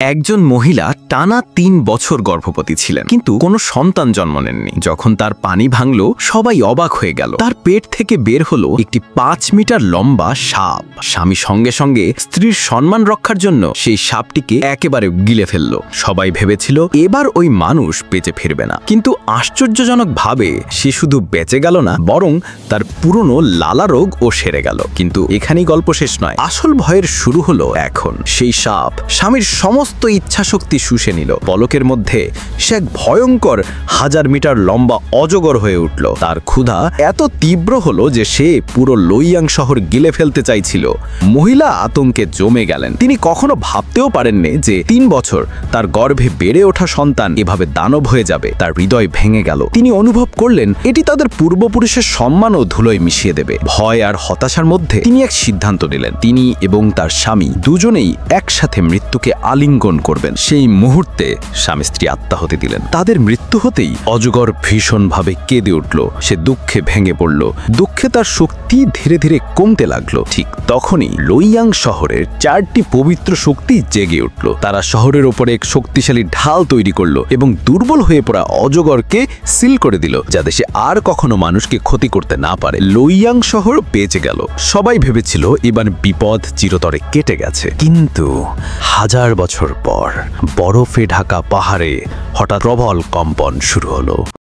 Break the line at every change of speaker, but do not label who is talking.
একজন মহিলা টানা ৩ বছর গর্ভবতী ছিলেন, কিন্তু কোনো সন্তান জন্ম নেননি। যখন তার পানি ভাঙল, সবাই অবাক হয়ে গেল। তার পেট থেকে বের হলো একটি ৫ মিটার লম্বা সাপ। স্বামী সঙ্গে সঙ্গে স্ত্রীর সম্মান রক্ষার জন্য সেই সাপটিকে একেবারে গিলে ফেলল। সবাই ভেবেছিল এবার ওই মানুষ বেঁচে ফিরবে না, কিন্তু আশ্চর্যজনকভাবে সে শুধু বেঁচে গেল না, বরং তার পুরনো লালা রোগও সেরে গেল। কিন্তু এখানেই গল্প শেষ নয়, আসল ভয়ের শুরু হলো এখন। সেই সাপ স্বামীর সমস্ত ইচ্ছাশক্তি শুষে নিল। পলকের মধ্যে সে এক ভয়ঙ্কর 1000 মিটার লম্বা অজগর হয়ে উঠল। তার ক্ষুধা এত তীব্র হলো যে সে পুরো লুইয়াং শহর গিলে ফেলতে চাইছিল। মহিলা আতঙ্কে জমে গেলেন। তিনি কখনো ভাবতেও পারেননি যে 3 বছর তার গর্ভে বেড়ে ওঠা সন্তান এভাবে দানব হয়ে যাবে। তার হৃদয় ভেঙে গেল। তিনি অনুভব করলেন এটি তাদের পূর্বপুরুষের সম্মান ও ধুলোয় মিশিয়ে দেবে। ভয় আর হতাশার মধ্যে তিনি এক সিদ্ধান্ত নিলেন। তিনি এবং তার স্বামী দুজনেই একসাথে মৃত্যুকে আলিঙ্গন করবেন। সেই মুহূর্তে স্বামী স্ত্রী আত্মাহুতি দিলেন। তাদের মৃত্যু হতেই অজগর ভীষণভাবে কেঁদে উঠল। সে দুঃখে ভেঙে পড়ল। দুঃখে তার শক্তি ধীরে ধীরে কমতে লাগলো। ঠিক তখনই লুইয়াং শহরের 4টি পবিত্র শক্তি জেগে উঠল। তারা শহরের ওপরে এক শক্তিশালী ঢাল তৈরি করলো এবং দুর্বল হয়ে পড়া অজগরকে সিল করে দিল, যাতে সে আর কখনো মানুষকে ক্ষতি করতে না পারে। লুইয়াং শহর বেঁচে গেল। সবাই ভেবেছিল এবার বিপদ চিরতরে কেটে গেছে, কিন্তু 1000 বছর পর বরফে ঢাকা পাহাড়ে হঠাৎ প্রবল কম্পন শুরু হলো।